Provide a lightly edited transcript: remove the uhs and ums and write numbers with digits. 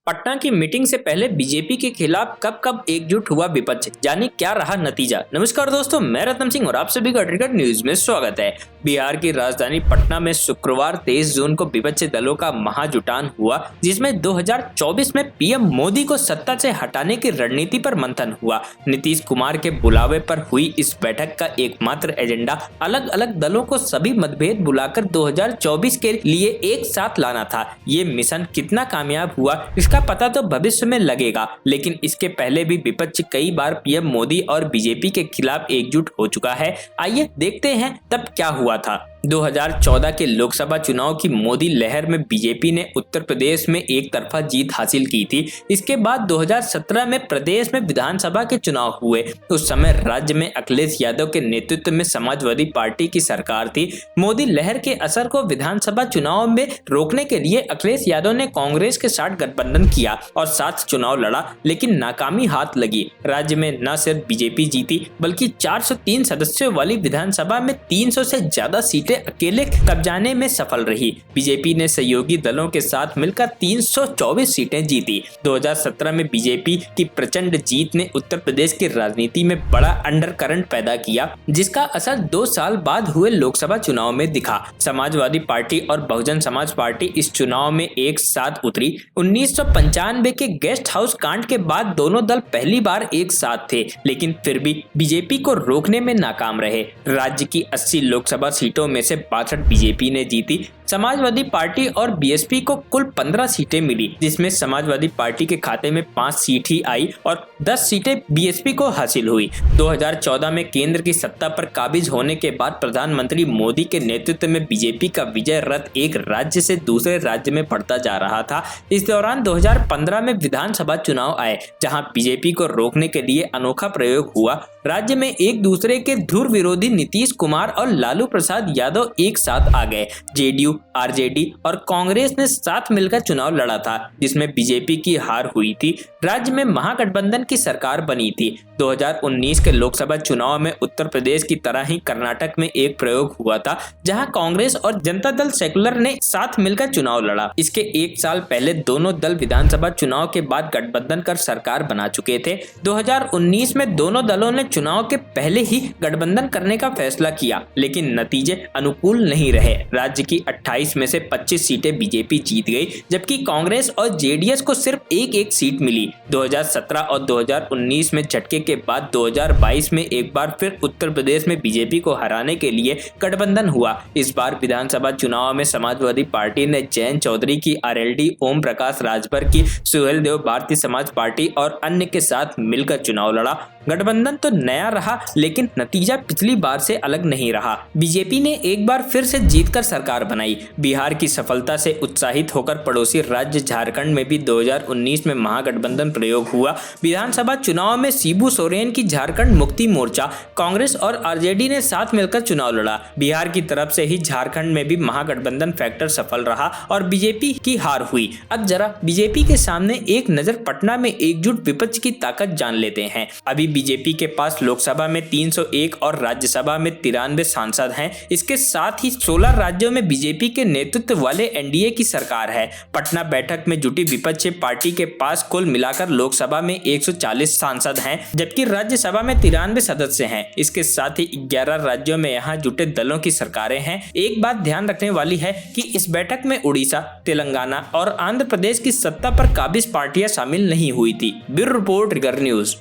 पटना की मीटिंग से पहले बीजेपी के खिलाफ कब कब एकजुट हुआ विपक्ष, जाने क्या रहा नतीजा। नमस्कार दोस्तों, मैं रतन सिंह और आप सभी का क्रिकेट न्यूज में स्वागत है। बिहार की राजधानी पटना में शुक्रवार 23 जून को विपक्षी दलों का महाजुटान हुआ, जिसमें 2024 में पीएम मोदी को सत्ता से हटाने की रणनीति पर मंथन हुआ। नीतीश कुमार के बुलावे पर हुई इस बैठक का एकमात्र एजेंडा अलग अलग दलों को सभी मतभेद बुलाकर 2024 के लिए एक साथ लाना था। ये मिशन कितना कामयाब हुआ इसका पता तो भविष्य में लगेगा, लेकिन इसके पहले भी विपक्ष कई बार पीएम मोदी और बीजेपी के खिलाफ एकजुट हो चुका है। आइए देखते हैं तब क्या हुआ था। 2014 के लोकसभा चुनाव की मोदी लहर में बीजेपी ने उत्तर प्रदेश में एक तरफा जीत हासिल की थी। इसके बाद 2017 में प्रदेश में विधानसभा के चुनाव हुए। उस समय राज्य में अखिलेश यादव के नेतृत्व में समाजवादी पार्टी की सरकार थी। मोदी लहर के असर को विधानसभा चुनाव में रोकने के लिए अखिलेश यादव ने कांग्रेस के साथ गठबंधन किया और साथ चुनाव लड़ा, लेकिन नाकामी हाथ लगी। राज्य में न सिर्फ बीजेपी जीती बल्कि 403 सदस्यों वाली विधानसभा में 300 से ज्यादा सीटें अकेले कब्जाने में सफल रही। बीजेपी ने सहयोगी दलों के साथ मिलकर 324 सीटें जीती। 2017 में बीजेपी की प्रचंड जीत ने उत्तर प्रदेश की राजनीति में बड़ा अंडरकरंट पैदा किया, जिसका असर 2 साल बाद हुए लोकसभा चुनाव में दिखा। समाजवादी पार्टी और बहुजन समाज पार्टी इस चुनाव में एक साथ उतरी। 1995 के गेस्ट हाउस कांड के बाद दोनों दल पहली बार एक साथ थे, लेकिन फिर भी बीजेपी को रोकने में नाकाम रहे। राज्य की 80 लोकसभा सीटों में से 62 बीजेपी ने जीती। समाजवादी पार्टी और बीएसपी को कुल 15 सीटें मिली, जिसमें समाजवादी पार्टी के खाते में 5 सीट ही आई और 10 सीटें बीएसपी को हासिल हुई। 2014 में केंद्र की सत्ता पर काबिज होने के बाद प्रधानमंत्री मोदी के नेतृत्व में बीजेपी का विजय रथ एक राज्य से दूसरे राज्य में बढ़ता जा रहा था। इस दौरान 2015 में विधानसभा चुनाव आए, जहां बीजेपी को रोकने के लिए अनोखा प्रयोग हुआ। राज्य में एक दूसरे के धुर विरोधी नीतीश कुमार और लालू प्रसाद यादव एक साथ आ गए। जेडीयू, आरजेडी और कांग्रेस ने साथ मिलकर चुनाव लड़ा था, जिसमें बीजेपी की हार हुई थी। राज्य में महागठबंधन की सरकार बनी थी। 2019 के लोकसभा चुनाव में उत्तर प्रदेश की तरह ही कर्नाटक में एक प्रयोग हुआ था, जहां कांग्रेस और जनता दल सेकुलर ने साथ मिलकर चुनाव लड़ा। इसके एक साल पहले दोनों दल विधानसभा चुनाव के बाद गठबंधन कर सरकार बना चुके थे। 2019 में दोनों दलों ने चुनाव के पहले ही गठबंधन करने का फैसला किया, लेकिन नतीजे अनुकूल नहीं रहे। राज्य की 28 में से 25 सीटें बीजेपी जीत गई, जबकि कांग्रेस और जेडीएस को सिर्फ एक सीट मिली। 2017 और 2019 में झटके के बाद 2022 में एक बार फिर उत्तर प्रदेश में बीजेपी को हराने के लिए गठबंधन हुआ। इस बार विधानसभा चुनाव में समाजवादी पार्टी ने जयंत चौधरी की आरएलडी, ओम प्रकाश राजभर की सुहेल देव भारतीय समाज पार्टी और अन्य के साथ मिलकर चुनाव लड़ा। गठबंधन तो नया रहा, लेकिन नतीजा पिछली बार से अलग नहीं रहा। बीजेपी ने एक बार फिर से जीतकर सरकार बनाई। बिहार की सफलता से उत्साहित होकर पड़ोसी राज्य झारखंड में भी 2019 में महागठबंधन प्रयोग हुआ। विधानसभा चुनाव में शिबू सोरेन की झारखंड मुक्ति मोर्चा, कांग्रेस और आरजेडी ने साथ मिलकर चुनाव लड़ा। बिहार की तरफ से ही झारखंड में भी महागठबंधन फैक्टर सफल रहा और बीजेपी की हार हुई। अब जरा बीजेपी के सामने एक नजर पटना में एकजुट विपक्ष की ताकत जान लेते हैं। अभी बीजेपी के पास लोकसभा में 301 और राज्यसभा में 93 सांसद हैं। इसके साथ ही 16 राज्यों में बीजेपी के नेतृत्व वाले एनडीए की सरकार है। पटना बैठक में जुटी विपक्षी पार्टी के पास कुल मिलाकर लोकसभा में 140 सांसद हैं, जबकि राज्यसभा में 93 सदस्य हैं। इसके साथ ही 11 राज्यों में यहाँ जुटे दलों की सरकारें हैं। एक बात ध्यान रखने वाली है कि इस बैठक में उड़ीसा, तेलंगाना और आंध्र प्रदेश की सत्ता पर काबिज पार्टियां शामिल नहीं हुई थी। ब्यूरो रिपोर्ट, रिगर न्यूज।